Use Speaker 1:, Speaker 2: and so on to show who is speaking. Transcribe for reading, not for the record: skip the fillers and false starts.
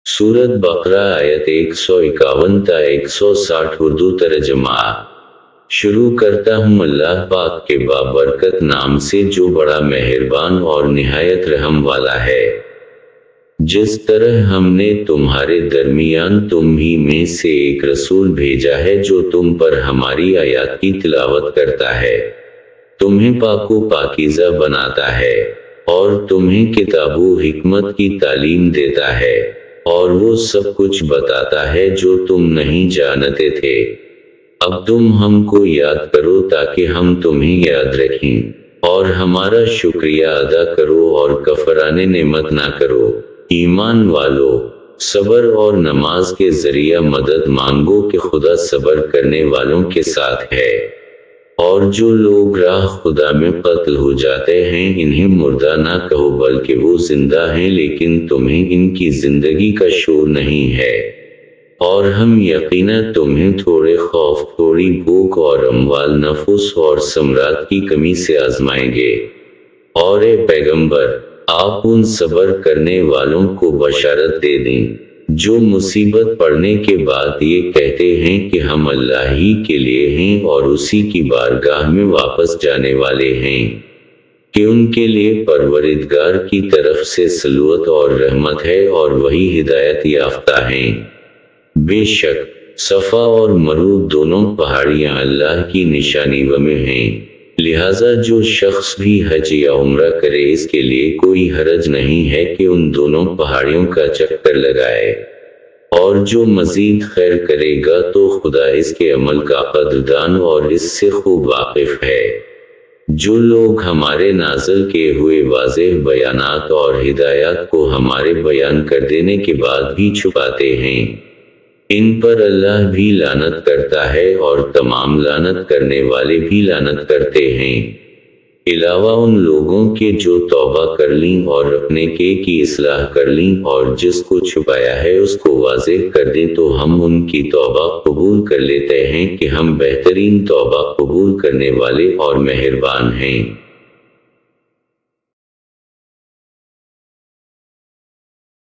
Speaker 1: सूरत बकरा आयत 151 ता 160 उर्दू तर्जमा। शुरू करता हूँ अल्लाह पाक के बाबरकत नाम से जो बड़ा मेहरबान और निहायत रहम वाला है। जिस तरह हमने तुम्हारे दरमियान तुम ही में से एक रसूल भेजा है जो तुम पर हमारी आयत की तिलावत करता है, तुम्हें पाको पाकीज़ा बनाता है और तुम्हें किताबो हिकमत की तालीम देता है और वो सब कुछ बताता है जो तुम नहीं जानते थे। अब तुम हमको याद करो ताकि हम तुम्हें याद रखें और हमारा शुक्रिया अदा करो और कफराने नेमत ना करो। ईमान वालो, सबर और नमाज के जरिया मदद मांगो कि खुदा सबर करने वालों के साथ है। और जो लोग राह खुदा में कत्ल हो जाते हैं इन्हें मुर्दा ना कहो बल्कि वो जिंदा हैं, लेकिन तुम्हें इनकी जिंदगी का शूर नहीं है। और हम यकीनन तुम्हें थोड़े खौफ, थोड़ी भूख और अम्वाल, नफुस और समरात की कमी से आजमाएंगे। और ए पैगंबर, आप उन सबर करने वालों को बशारत दे दें जो मुसीबत पड़ने के बाद ये कहते हैं कि हम अल्लाह ही के लिए हैं और उसी की बारगाह में वापस जाने वाले हैं, कि उनके लिए परवरिदगार की तरफ से सलूत और रहमत है और वही हिदायत याफ्ता हैं। बेशक सफ़ा और मरूद दोनों पहाड़ियां अल्लाह की निशानी में हैं, लिहाजा जो शख्स भी हज या उम्रा करे इसके लिए कोई हरज नहीं है कि उन दोनों पहाड़ियों का चक्कर लगाए। और जो मजीद खैर करेगा तो खुदा इसके अमल का कदरदान और इससे खूब वाकिफ है। जो लोग हमारे नाज़िल किए हुए वाज़ेह बयानात और हिदायत को हमारे बयान कर देने के बाद भी छुपाते हैं, इन पर अल्लाह भी लानत करता है और तमाम लानत करने वाले भी लानत करते हैं, अलावा उन लोगों के जो तौबा कर लीं और अपने की इस्लाह कर लीं और जिसको छुपाया है उसको वाज़ेह कर दें तो हम उनकी तौबा कबूल कर लेते हैं कि हम बेहतरीन तौबा कबूल करने वाले और मेहरबान हैं।